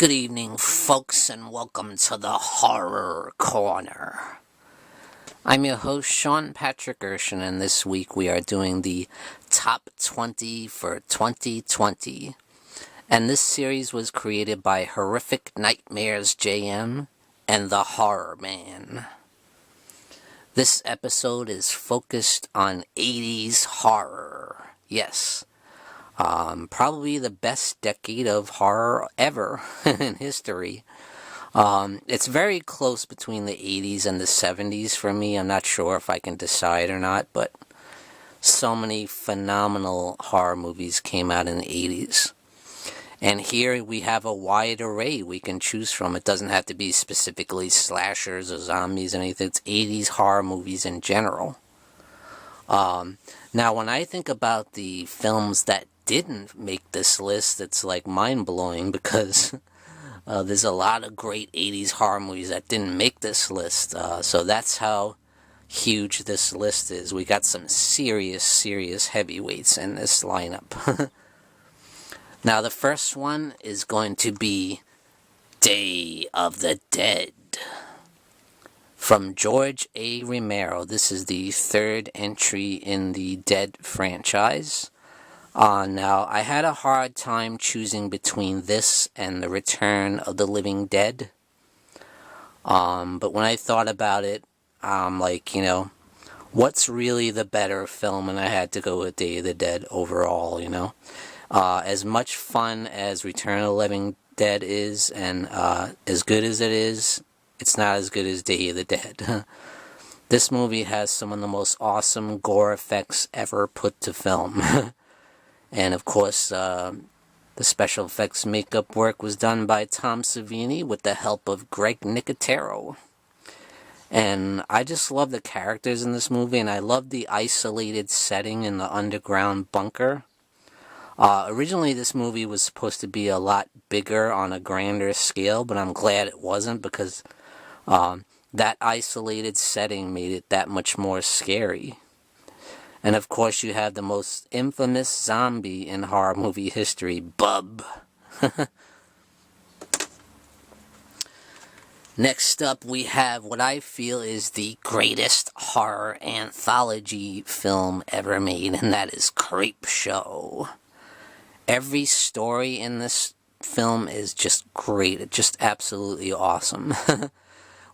Good evening, folks, and welcome to the Horror Corner. I'm your host, Sean Patrick Urshan, and this week we are doing the Top 20 for 2020. And this series was created by Horrific Nightmares JM and the Horror Man. This episode is focused on 80s horror. Yes. Probably the best decade of horror ever in history. It's very close between the 80s and the 70s for me. I'm not sure if I can decide or not, but so many phenomenal horror movies came out in the 80s. And here we have a wide array we can choose from. It doesn't have to be specifically slashers or zombies or anything. It's 80s horror movies in general. Now, when I think about the films that didn't make this list, it's like mind-blowing because there's a lot of great 80s horror movies that didn't make this list. So that's how huge this list is. We got some serious heavyweights in this lineup. Now, the first one is going to be Day of the Dead. From George A. Romero. This is the third entry in the Dead franchise. Now, I had a hard time choosing between this and The Return of the Living Dead. But when I thought about it, what's really the better film? And I had to go with Day of the Dead overall, As much fun as Return of the Living Dead is, and as good as it is, it's not as good as Day of the Dead. This movie has some of the most awesome gore effects ever put to film. And of course, the special effects makeup work was done by Tom Savini with the help of Greg Nicotero. And I just love the characters in this movie, and I love the isolated setting in the underground bunker. Originally, this movie was supposed to be a lot bigger on a grander scale, but I'm glad it wasn't because that isolated setting made it that much more scary. And of course, you have the most infamous zombie in horror movie history, Bub. Next up, we have what I feel is the greatest horror anthology film ever made, and that is Creepshow. Every story in this film is just great. It's just absolutely awesome.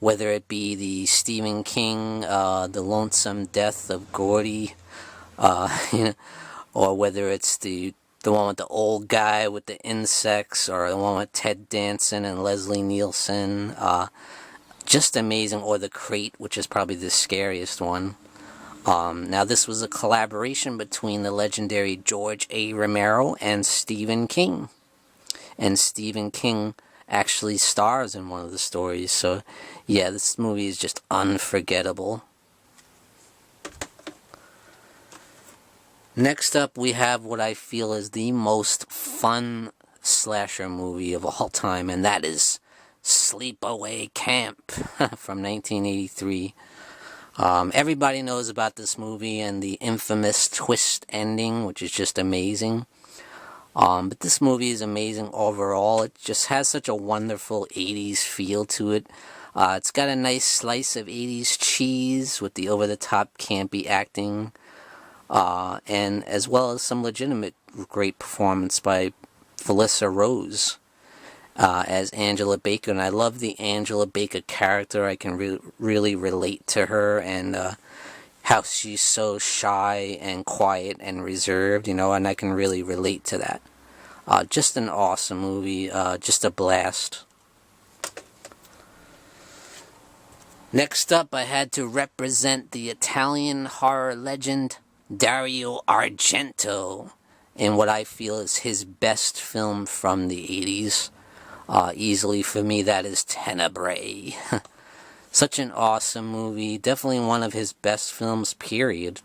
Whether it be the Stephen King, The Lonesome Death of Gordy, or whether it's the one with the old guy with the insects, or the one with Ted Danson and Leslie Nielsen, just amazing. Or The Crate, which is probably the scariest one. Now, this was a collaboration between the legendary George A. Romero and Stephen King. And Stephen King actually stars in one of the stories. So, yeah, this movie is just unforgettable. Next up, we have what I feel is the most fun slasher movie of all time, and that is Sleepaway Camp from 1983. Everybody knows about this movie and the infamous twist ending, which is just amazing. But this movie is amazing overall. It just has such a wonderful 80s feel to it. It's got a nice slice of 80s cheese with the over-the-top campy acting. And as well as some legitimate great performance by Felissa Rose as Angela Baker. And I love the Angela Baker character. I can really relate to her and how she's so shy and quiet and reserved, and I can really relate to that. Just an awesome movie, just a blast. Next up, I had to represent the Italian horror legend Dario Argento in what I feel is his best film from the 80s. Easily for me, that is Tenebrae. Such an awesome movie, definitely one of his best films, period.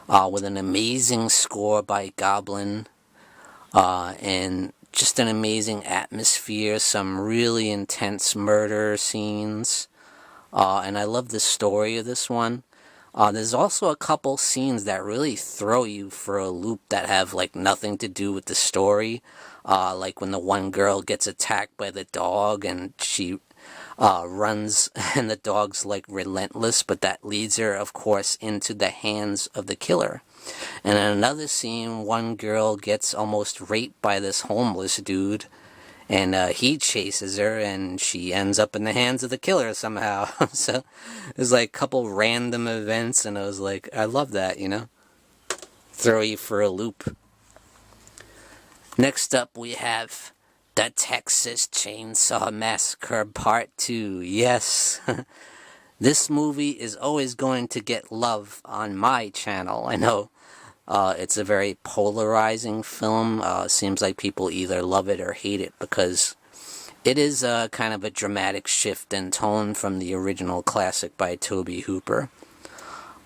With an amazing score by Goblin, and just an amazing atmosphere, some really intense murder scenes. And I love the story of this one. There's also a couple scenes that really throw you for a loop that have like nothing to do with the story. Like when the one girl gets attacked by the dog and she runs and the dog's like relentless, but that leads her, of course, into the hands of the killer. And in another scene, one girl gets almost raped by this homeless dude, and he chases her, and she ends up in the hands of the killer somehow. So there's like a couple random events, and I was like, I love that, you know? Throw you for a loop. Next up, we have The Texas Chainsaw Massacre Part 2. Yes, this movie is always going to get love on my channel. I know it's a very polarizing film. Seems like people either love it or hate it because it is kind of a dramatic shift in tone from the original classic by Tobe Hooper.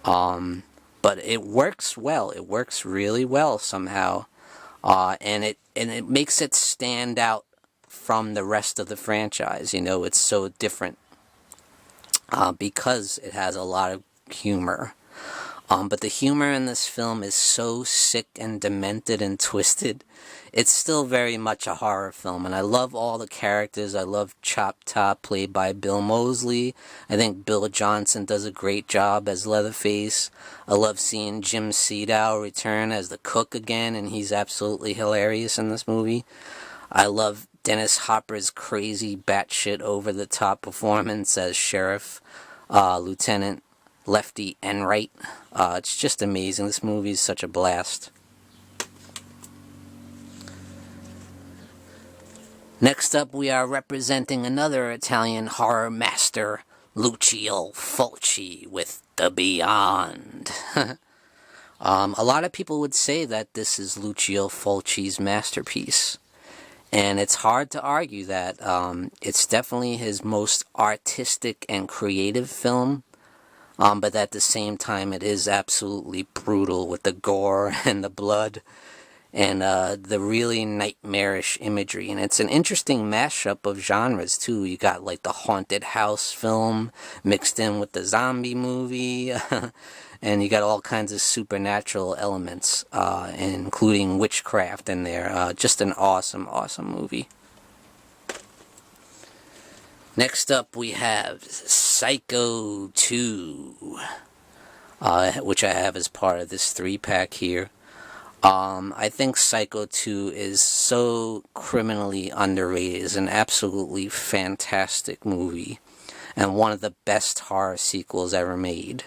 But it works well. It works really well somehow. And it makes it stand out from the rest of the franchise. You know, it's so different because it has a lot of humor. But the humor in this film is so sick and demented and twisted. It's still very much a horror film, and I love all the characters. I love Chop Top, played by Bill Moseley. I think Bill Johnson does a great job as Leatherface. I love seeing Jim Siedow return as the cook again, and he's absolutely hilarious in this movie. I love Dennis Hopper's crazy, batshit, over-the-top performance as Sheriff, Lieutenant Lefty Enright. It's just amazing. This movie is such a blast. Next up, we are representing another Italian horror master, Lucio Fulci, with The Beyond. A lot of people would say that this is Lucio Fulci's masterpiece. And it's hard to argue that. It's definitely his most artistic and creative film. But at the same time, it is absolutely brutal with the gore and the blood and the really nightmarish imagery. And it's an interesting mashup of genres, too. You got like the haunted house film mixed in with the zombie movie. And you got all kinds of supernatural elements, including witchcraft in there. Just an awesome, awesome movie. Next up, we have Psycho 2, which I have as part of this 3-pack here. I think Psycho 2 is so criminally underrated. It's an absolutely fantastic movie, and one of the best horror sequels ever made.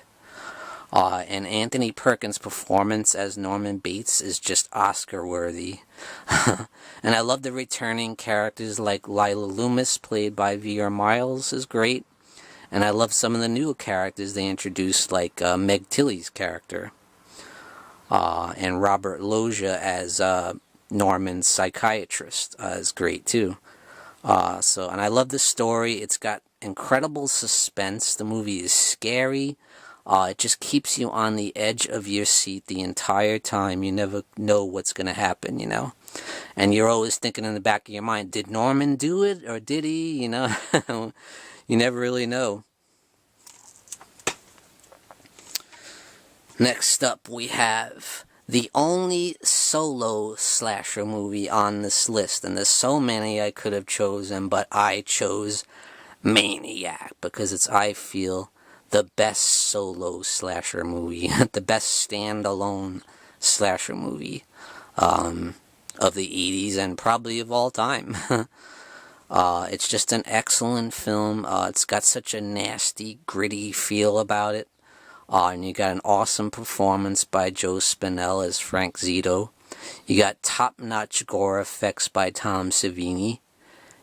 And Anthony Perkins' performance as Norman Bates is just Oscar-worthy. And I love the returning characters like Lila Loomis, played by Vera Miles, is great. And I love some of the new characters they introduced, like Meg Tilly's character. And Robert Loggia as Norman's psychiatrist is great, too. And I love the story. It's got incredible suspense. The movie is scary. It just keeps you on the edge of your seat the entire time. You never know what's going to happen, you know. And you're always thinking in the back of your mind, did Norman do it or did he? You know, you never really know. Next up, we have the only solo slasher movie on this list. And there's so many I could have chosen, but I chose Maniac because it's, I feel, the best solo slasher movie, the best standalone slasher movie of the 80s and probably of all time. It's just an excellent film. It's got such a nasty, gritty feel about it. And you got an awesome performance by Joe Spinell as Frank Zito. You got top-notch gore effects by Tom Savini.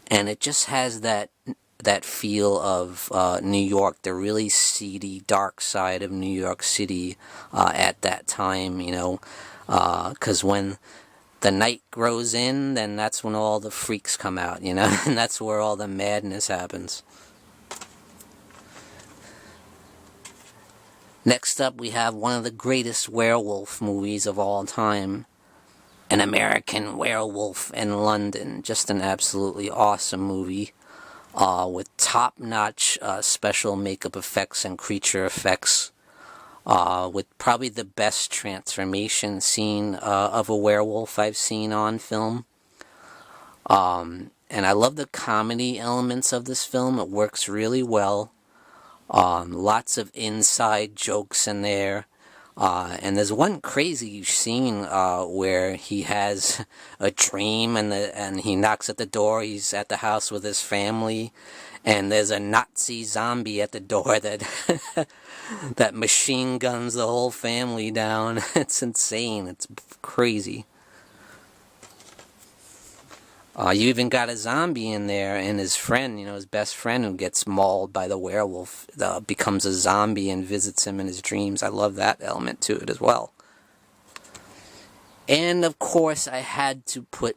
And it just has that feel of New York, the really seedy, dark side of New York City at that time, you know. Because when the night grows in, then that's when all the freaks come out, you know. And that's where all the madness happens. Next up, we have one of the greatest werewolf movies of all time, An American Werewolf in London. Just an absolutely awesome movie with top-notch special makeup effects and creature effects. with probably the best transformation scene of a werewolf I've seen on film. And I love the comedy elements of this film. It works really well. Lots of inside jokes in there. And there's one crazy scene where he has a dream and he knocks at the door. He's at the house with his family, and there's a Nazi zombie at the door that that machine guns the whole family down. It's insane. It's crazy. You even got a zombie in there, and his friend, his best friend who gets mauled by the werewolf, becomes a zombie and visits him in his dreams. I love that element to it as well. And, of course, I had to put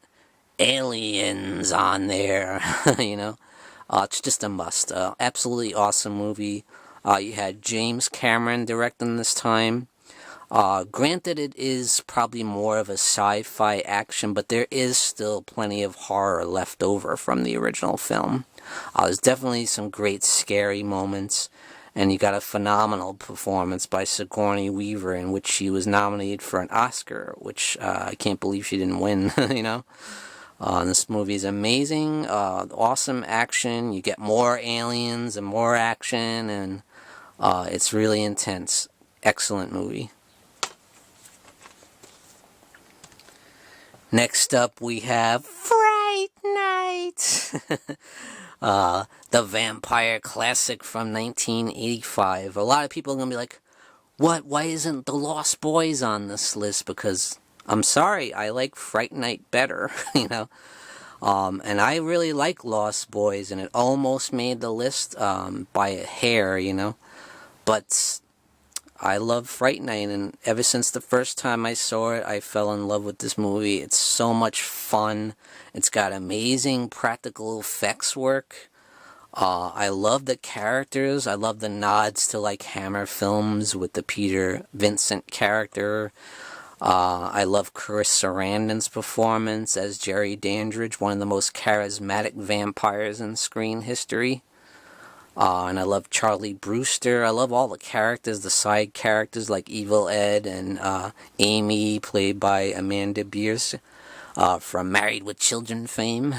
aliens on there, It's just a must. Absolutely awesome movie. You had James Cameron directing this time. Granted, it is probably more of a sci-fi action, but there is still plenty of horror left over from the original film. There's definitely some great scary moments, and you got a phenomenal performance by Sigourney Weaver, in which she was nominated for an Oscar, which I can't believe she didn't win, This movie is amazing, awesome action. You get more aliens and more action, and it's really intense. Excellent movie. Next up, we have Fright Night, the vampire classic from 1985. A lot of people are going to be like, what? Why isn't The Lost Boys on this list? Because, I'm sorry, I like Fright Night better, And I really like Lost Boys, and it almost made the list by a hair, But I love Fright Night, and ever since the first time I saw it, I fell in love with this movie. It's so much fun. It's got amazing practical effects work. I love the characters. I love the nods to like Hammer films with the Peter Vincent character. I love Chris Sarandon's performance as Jerry Dandridge, one of the most charismatic vampires in screen history. And I love Charlie Brewster. I love all the characters, the side characters like Evil Ed and Amy, played by Amanda Bierce from Married with Children fame.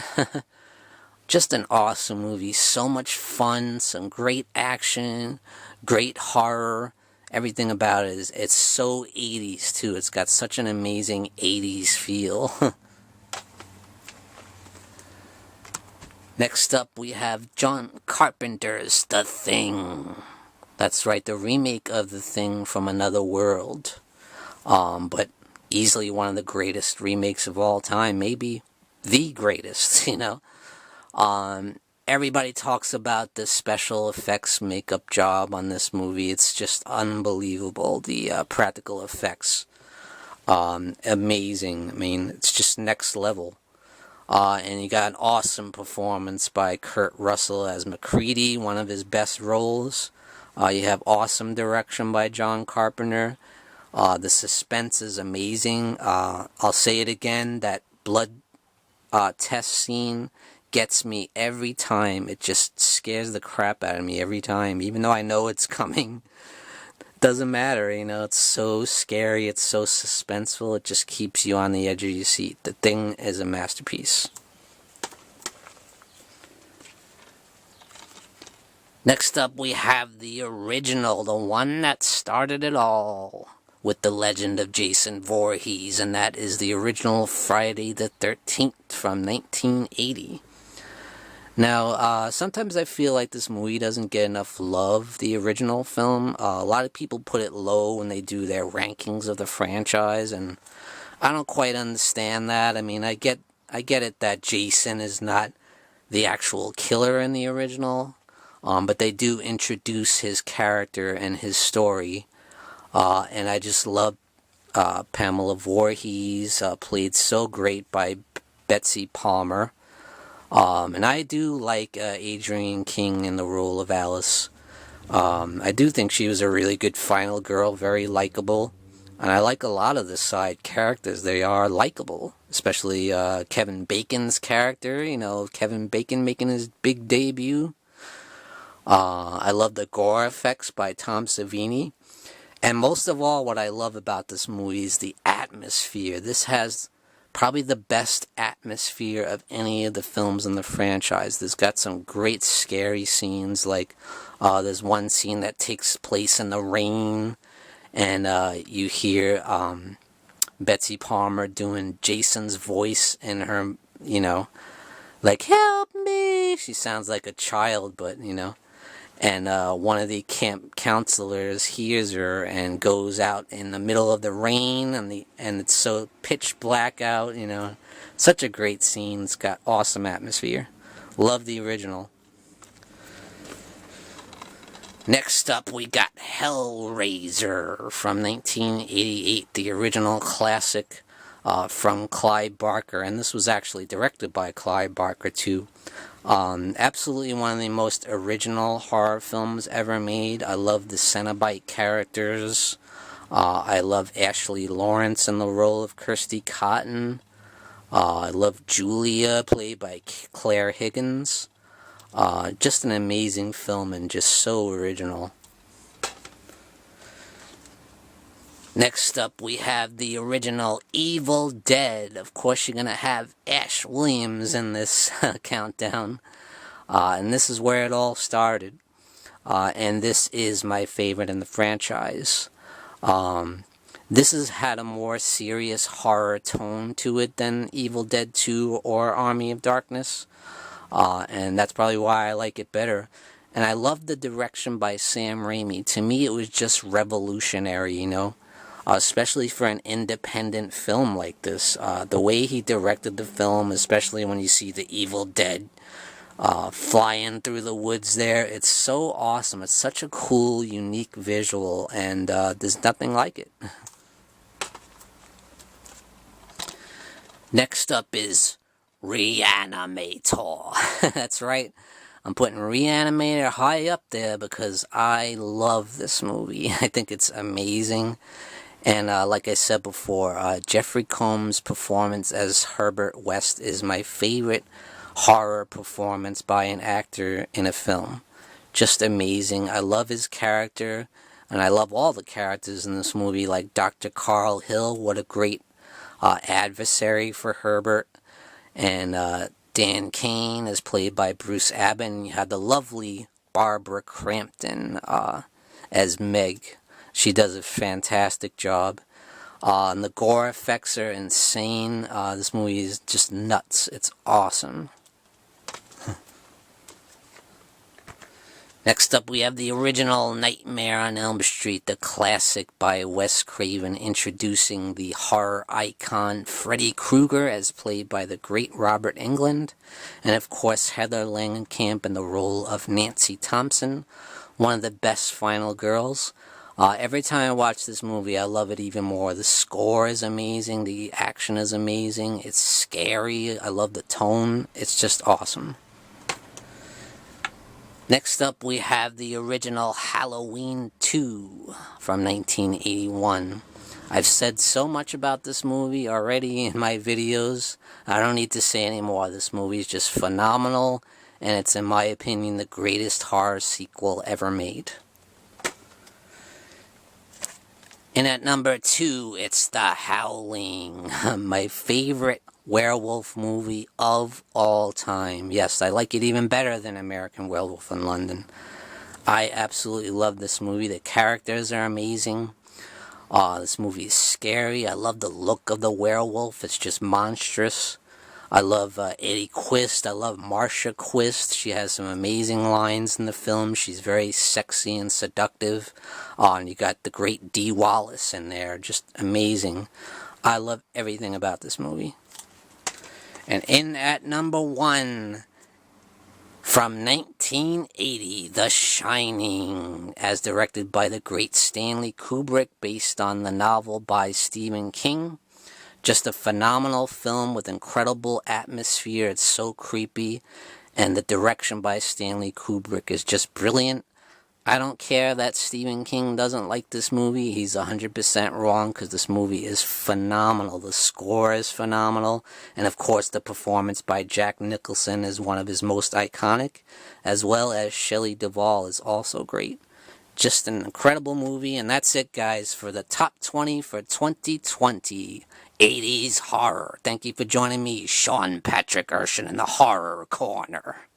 Just an awesome movie. So much fun, some great action, great horror. Everything about it it's so 80s too. It's got such an amazing 80s feel. Next up, we have John Carpenter's The Thing. That's right, the remake of The Thing from Another World. But easily one of the greatest remakes of all time. Maybe the greatest, Everybody talks about the special effects makeup job on this movie. It's just unbelievable, the practical effects. Amazing. I mean, it's just next level. And you got an awesome performance by Kurt Russell as MacReady, one of his best roles. You have awesome direction by John Carpenter. The suspense is amazing. I'll say it again, that blood test scene gets me every time. It just scares the crap out of me every time, even though I know it's coming. Doesn't matter, it's so scary, it's so suspenseful, it just keeps you on the edge of your seat. The Thing is a masterpiece. Next up, we have the original, the one that started it all, with the legend of Jason Voorhees, and that is the original Friday the 13th from 1980. Now, sometimes I feel like this movie doesn't get enough love, the original film. A lot of people put it low when they do their rankings of the franchise, and I don't quite understand that. I mean, I get it that Jason is not the actual killer in the original, but they do introduce his character and his story, and I just love Pamela Voorhees, played so great by Betsy Palmer. And I do like Adrienne King in the role of Alice. I do think she was a really good final girl, very likable. And I like a lot of the side characters. They are likable, especially Kevin Bacon's character, Kevin Bacon making his big debut. I love the gore effects by Tom Savini. And most of all, what I love about this movie is the atmosphere. This has probably the best atmosphere of any of the films in the franchise. There's got some great scary scenes, like there's one scene that takes place in the rain, and you hear Betsy Palmer doing Jason's voice in her, like, help me! She sounds like a child, but, and one of the camp counselors hears her and goes out in the middle of the rain, and it's so pitch black out, Such a great scene. It's got awesome atmosphere. Love the original. Next up, we got Hellraiser from 1988, the original classic from Clive Barker, and this was actually directed by Clive Barker too. Absolutely one of the most original horror films ever made. I love the Cenobite characters. I love Ashley Lawrence in the role of Kirsty Cotton. I love Julia, played by Claire Higgins. Just an amazing film and just so original. Next up, we have the original Evil Dead. Of course, you're going to have Ash Williams in this countdown. And this is where it all started. And this is my favorite in the franchise. This has had a more serious horror tone to it than Evil Dead 2 or Army of Darkness. And that's probably why I like it better. And I love the direction by Sam Raimi. To me, it was just revolutionary, especially for an independent film like this. The way he directed the film, especially when you see the Evil Dead flying through the woods there, it's so awesome. It's such a cool, unique visual, and there's nothing like it. Next up is Reanimator. That's right. I'm putting Reanimator high up there because I love this movie. I think it's amazing. And like I said before, Jeffrey Combs' performance as Herbert West is my favorite horror performance by an actor in a film. Just amazing. I love his character, and I love all the characters in this movie, like Dr. Carl Hill. What a great adversary for Herbert. And Dan Kane is played by Bruce Abbott, and you had the lovely Barbara Crampton as Meg. She does a fantastic job. And the gore effects are insane. This movie is just nuts. It's awesome. Next up, we have the original Nightmare on Elm Street, the classic by Wes Craven, introducing the horror icon Freddy Krueger, as played by the great Robert Englund, and of course Heather Langenkamp in the role of Nancy Thompson, one of the best final girls. Every time I watch this movie, I love it even more. The score is amazing, the action is amazing, it's scary, I love the tone, it's just awesome. Next up, we have the original Halloween 2 from 1981. I've said so much about this movie already in my videos. I don't need to say any more. This movie is just phenomenal, and it's, in my opinion, the greatest horror sequel ever made. And at number 2, it's The Howling, my favorite werewolf movie of all time. Yes, I like it even better than American Werewolf in London. I absolutely love this movie. The characters are amazing. This movie is scary. I love the look of the werewolf. It's just monstrous. I love Eddie Quist. I love Marcia Quist. She has some amazing lines in the film. She's very sexy and seductive. And you got the great Dee Wallace in there. Just amazing. I love everything about this movie. And in at number 1, from 1980, The Shining, as directed by the great Stanley Kubrick, based on the novel by Stephen King. Just a phenomenal film with incredible atmosphere. It's so creepy, and the direction by Stanley Kubrick is just brilliant. I don't care that Stephen King doesn't like this movie. He's 100% wrong, because this movie is phenomenal. The score is phenomenal. And of course, the performance by Jack Nicholson is one of his most iconic, as well as Shelley Duvall is also great. Just an incredible movie, and that's it, guys, for the top 20 for 2020 80s horror. Thank you for joining me, Sean Patrick Urshan, in the Horror Corner.